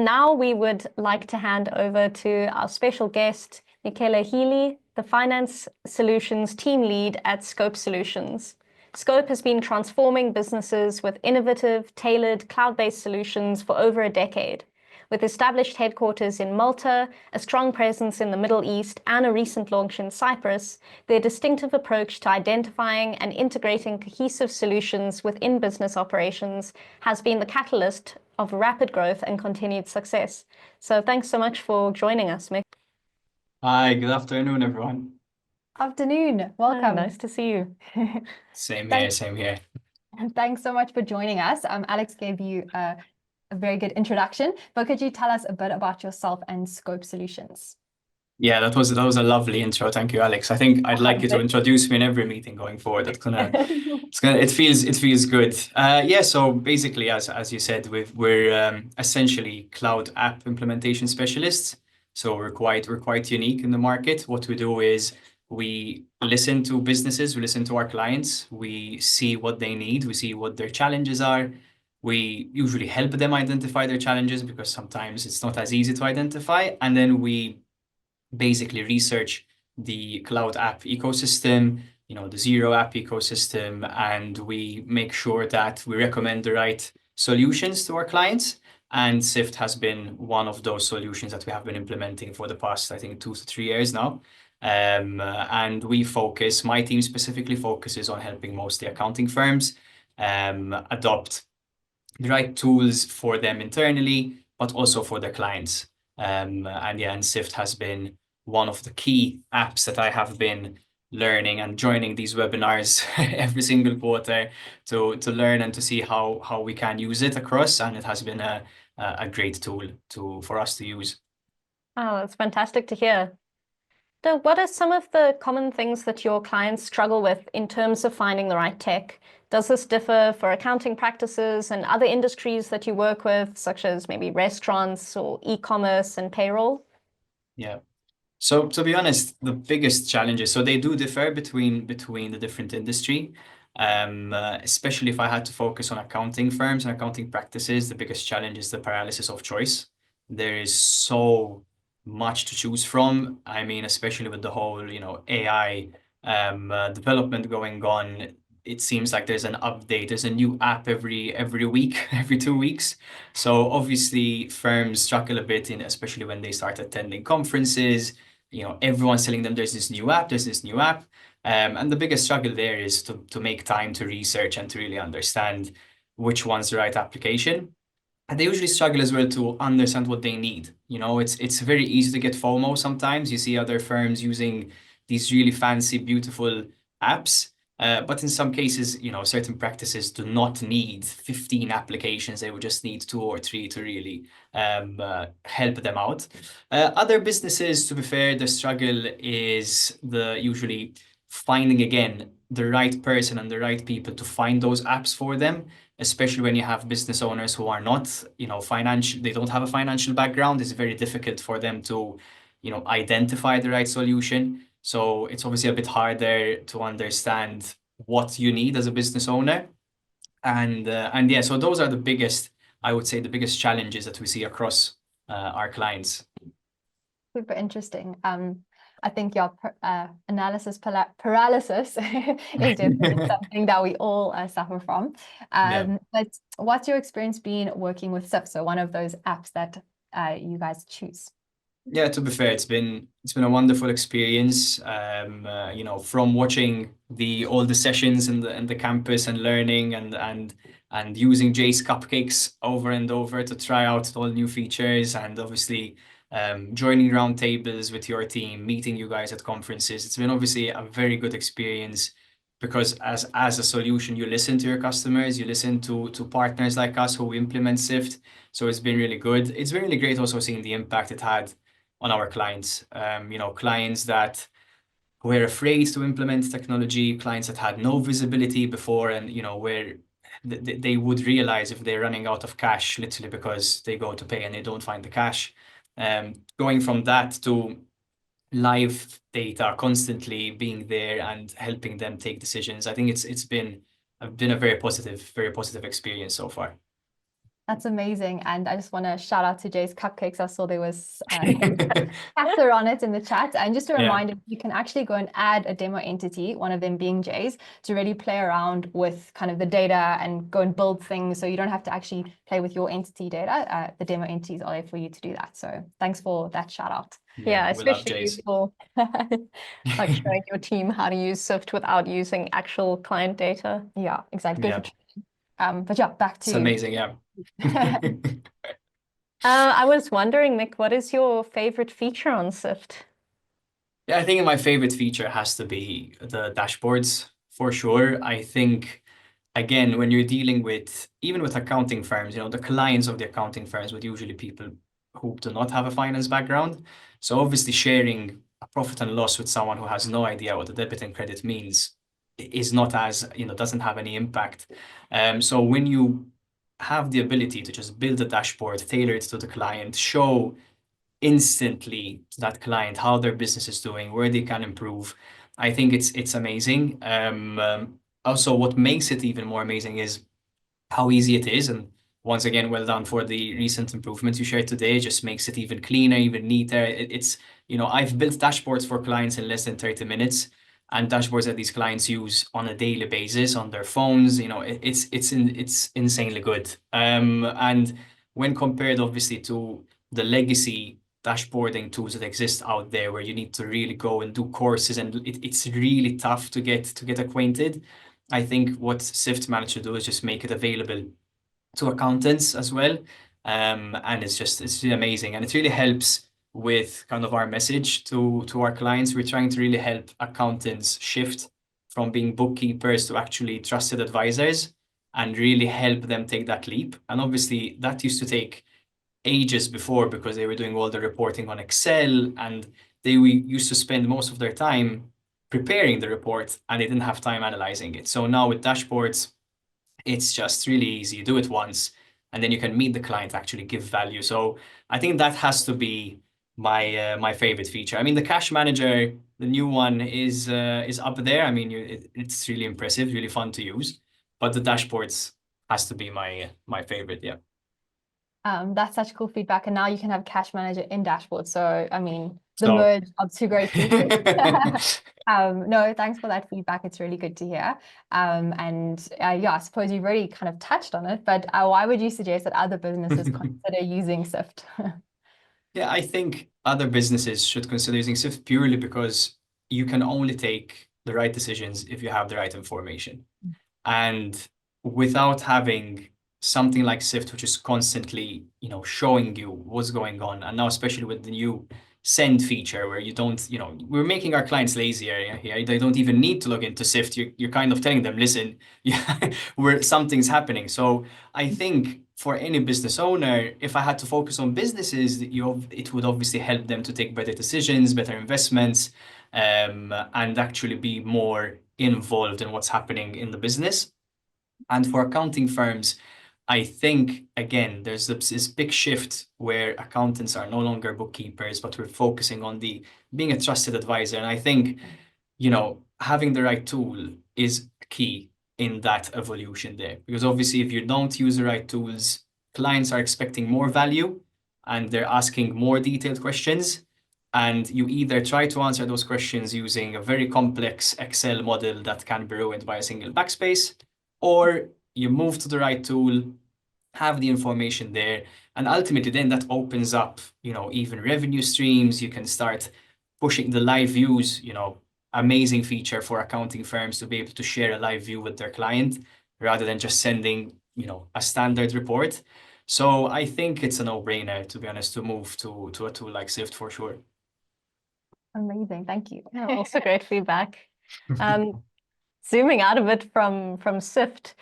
now we would like to hand over to our special guest, Michele Hili, the Finance Solutions Team Lead at Scope Solutions. Scope has been transforming businesses with innovative, tailored, cloud-based solutions for over a decade. With established headquarters in Malta, a strong presence in the Middle East, and a recent launch in Cyprus, their distinctive approach to identifying and integrating cohesive solutions within business operations has been the catalyst of rapid growth and continued success. So thanks so much for joining us, Mick. Hi, good afternoon, everyone. Afternoon. Welcome. Nice to see you. Same here, same here. Thanks so much for joining us. Alex gave you a very good introduction, but could you tell us a bit about yourself and Scope Solutions? Yeah, that was a lovely intro. Thank you, Alex. I think I'd like you to introduce me in every meeting going forward. It feels good. Yeah, so basically, as you said, we're essentially cloud app implementation specialists. So we're quite unique in the market. What we do is we listen to businesses, we listen to our clients, we see what they need, we see what their challenges are. We usually help them identify their challenges because sometimes it's not as easy to identify. And then we basically research the cloud app ecosystem, the zero app ecosystem, and we make sure that we recommend the right solutions to our clients. And Syft has been one of those solutions that we have been implementing for the past, I think, 2 to 3 years now. And my team specifically focuses on helping mostly accounting firms adopt the right tools for them internally, but also for their clients. And Syft has been one of the key apps that I have been learning and joining these webinars every single quarter to learn and to see how we can use it across. And it has been a great tool for us to use. Oh, that's fantastic to hear. So what are some of the common things that your clients struggle with in terms of finding the right tech? Does this differ for accounting practices and other industries that you work with, such as maybe restaurants or e-commerce and payroll? Yeah. So to be honest, the biggest challenges, so they do differ between the different industry. Especially if I had to focus on accounting firms and accounting practices, the biggest challenge is the paralysis of choice. There is so much to choose from. I mean, especially with the whole, AI development going on, it seems like there's an update, there's a new app every week, every 2 weeks. So obviously firms struggle a bit especially when they start attending conferences, everyone's telling them there's this new app, and the biggest struggle there is to make time to research and to really understand which one's the right application. And they usually struggle as well to understand what they need. It's very easy to get FOMO sometimes. You see other firms using these really fancy, beautiful apps. But in some cases, certain practices do not need 15 applications. They would just need 2 or 3 to really help them out. Other businesses, to be fair, the struggle is usually finding, again, the right person and the right people to find those apps for them, especially when you have business owners who are not, they don't have a financial background. It's very difficult for them to, identify the right solution. So it's obviously a bit harder to understand what you need as a business owner. And yeah, so those are I would say the biggest challenges that we see across our clients. Super interesting. I think your analysis paralysis is definitely something that we all suffer from. But what's your experience been working with Syft? So one of those apps that you guys choose. Yeah, to be fair, it's been a wonderful experience. From watching all the sessions in the campus and learning and using Jace cupcakes over and over to try out all new features, and obviously joining round tables with your team, meeting you guys at conferences. It's been obviously a very good experience because as a solution, you listen to your customers, you listen to partners like us who implement Syft. So it's been really good. It's been really great also seeing the impact it had on our clients. Clients that were afraid to implement technology, clients that had no visibility before, and where they would realize if they're running out of cash, literally because they go to pay and they don't find the cash. Going from that to live data constantly being there and helping them take decisions, I think it's been a very positive experience so far. That's amazing. And I just want to shout out to Jay's Cupcakes. I saw there was chapter on it in the chat. And just a reminder, you can actually go and add a demo entity, one of them being Jay's, to really play around with kind of the data and go and build things. So you don't have to actually play with your entity data. The demo entities are there for you to do that. So thanks for that shout out. Yeah, especially useful like showing your team how to use Syft without using actual client data. Yeah, exactly. Yeah. But yeah, back to It's amazing, yeah. I was wondering, Mick, what is your favorite feature on Syft? Yeah, I think my favorite feature has to be the dashboards for sure. I think, again, when you're dealing with, even with accounting firms, you know, the clients of the accounting firms would usually people who do not have a finance background. So obviously sharing a profit and loss with someone who has no idea what the debit and credit means is not as, you know, doesn't have any impact. So when you have the ability to just build a dashboard, tailor it to the client, show instantly to that client how their business is doing, where they can improve, I think it's amazing. Also, what makes it even more amazing is how easy it is. And once again, well done for the recent improvements you shared today. It just makes it even cleaner, even neater. It's, you know, I've built dashboards for clients in less than 30 minutes, and dashboards that these clients use on a daily basis on their phones. You know, it's insanely good. And when compared, obviously, to the legacy dashboarding tools that exist out there, where you need to really go and do courses, and it's really tough to get acquainted. I think what Syft managed to do is just make it available to accountants as well. And it's really amazing. And it really helps with kind of our message to our clients. We're trying to really help accountants shift from being bookkeepers to actually trusted advisors and really help them take that leap. And obviously that used to take ages before because they were doing all the reporting on Excel, and they used to spend most of their time preparing the report and they didn't have time analyzing it. So now with dashboards, it's just really easy. You do it once and then you can meet the client, actually give value. So I think that has to be my favorite feature. I mean, the cash manager, the new one is up there. I mean, it's really impressive, really fun to use, but the dashboards has to be my favorite. Yeah. That's such cool feedback. And now you can have Cash Manager in dashboard. So, I mean, the merge of two great features. No, thanks for that feedback. It's really good to hear. And yeah, I suppose you've already kind of touched on it, but why would you suggest that other businesses consider using Syft? Yeah, I think other businesses should consider using Syft purely because you can only take the right decisions if you have the right information. And without having something like Syft, which is constantly, you know, showing you what's going on, and now especially with the new send feature where you don't, you know, we're making our clients lazier here. They don't even need to log into Syft. You're kind of telling them, listen, yeah, where something's happening. So I think for any business owner, if I had to focus on businesses, it would obviously help them to take better decisions, better investments, and actually be more involved in what's happening in the business. And for accounting firms, I think, again, there's this big shift where accountants are no longer bookkeepers, but we're focusing on being a trusted advisor. And I think, you know, having the right tool is key in that evolution there. Because obviously, if you don't use the right tools, clients are expecting more value and they're asking more detailed questions. And you either try to answer those questions using a very complex Excel model that can be ruined by a single backspace, or you move to the right tool, have the information there, and ultimately then that opens up, you know, even revenue streams. You can start pushing the live views, you know, amazing feature for accounting firms to be able to share a live view with their client rather than just sending, you know, a standard report. So I think it's a no-brainer, to be honest, to move to a tool like Syft for sure. Amazing, thank you. Yeah, also great feedback. Zooming out of it from Syft,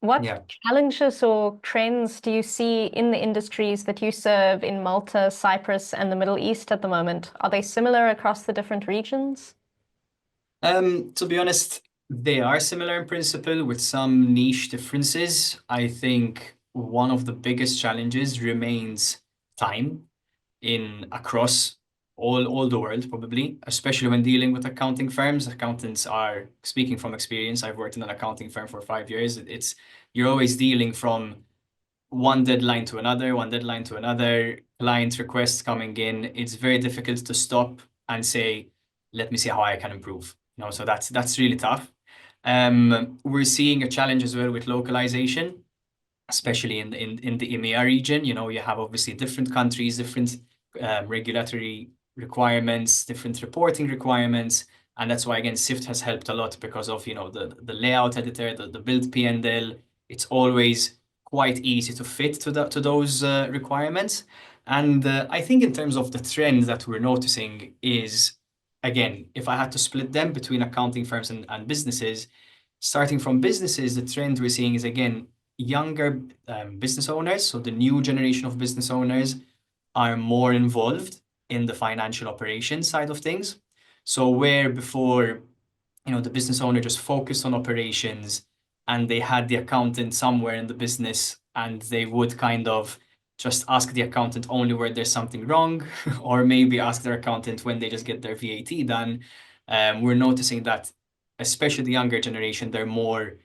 what challenges or trends do you see in the industries that you serve in Malta, Cyprus, and the Middle East at the moment? Are they similar across the different regions? To be honest, they are similar in principle with some niche differences. I think one of the biggest challenges remains time across all the world, probably, especially when dealing with accounting firms. Accountants are, speaking from experience, I've worked in an accounting firm for 5 years. You're always dealing from one deadline to another, one deadline to another, client requests coming in. It's very difficult to stop and say, let me see how I can improve. So that's really tough. We're seeing a challenge as well with localization, especially in the EMEA region. You have obviously different countries, different regulatory requirements, different reporting requirements. And that's why, again, Syft has helped a lot because of, the layout editor, the build P&L. It's always quite easy to fit to those requirements. And I think in terms of the trend that we're noticing is, again, if I had to split them between accounting firms and businesses, starting from businesses, the trend we're seeing is, again, younger business owners. So the new generation of business owners are more involved in the financial operations side of things. So where before, the business owner just focused on operations and they had the accountant somewhere in the business and they would kind of just ask the accountant only where there's something wrong, or maybe ask their accountant when they just get their VAT done. We're noticing that, especially the younger generation, they're more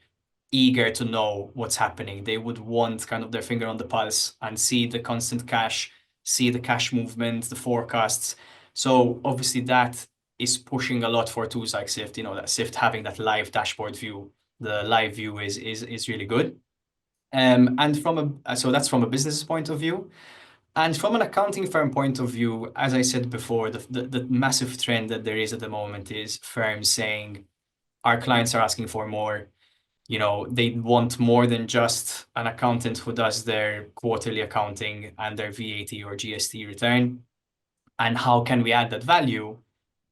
eager to know what's happening. They would want kind of their finger on the pulse and see the constant cash, see the cash movement, the forecasts. So obviously that is pushing a lot for tools like Syft. That Syft having that live dashboard view, the live view is really good. And so that's from a business point of view. And from an accounting firm point of view, as I said before, the massive trend that there is at the moment is firms saying, our clients are asking for more. They want more than just an accountant who does their quarterly accounting and their VAT or GST return. And how can we add that value?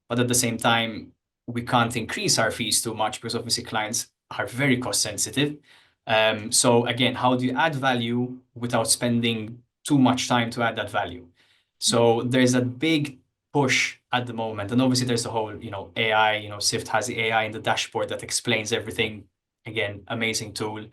But at the same time, we can't increase our fees too much because obviously clients are very cost sensitive. So again, how do you add value without spending too much time to add that value? So there's a big push at the moment. And obviously there's the whole, AI, Syft has the AI in the dashboard that explains everything. Again, amazing tool.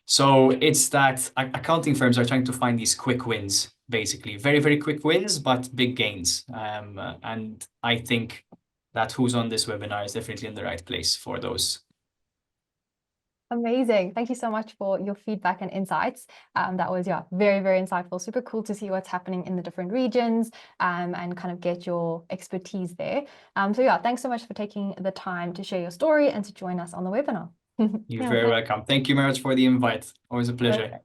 So it's that accounting firms are trying to find these quick wins, basically. Very, very quick wins, but big gains. And I think that who's on this webinar is definitely in the right place for those. Amazing. Thank you so much for your feedback and insights. That was, very, very insightful. Super cool to see what's happening in the different regions and kind of get your expertise there. So thanks so much for taking the time to share your story and to join us on the webinar. You're very welcome. Thank you very much for the invite. Always a pleasure.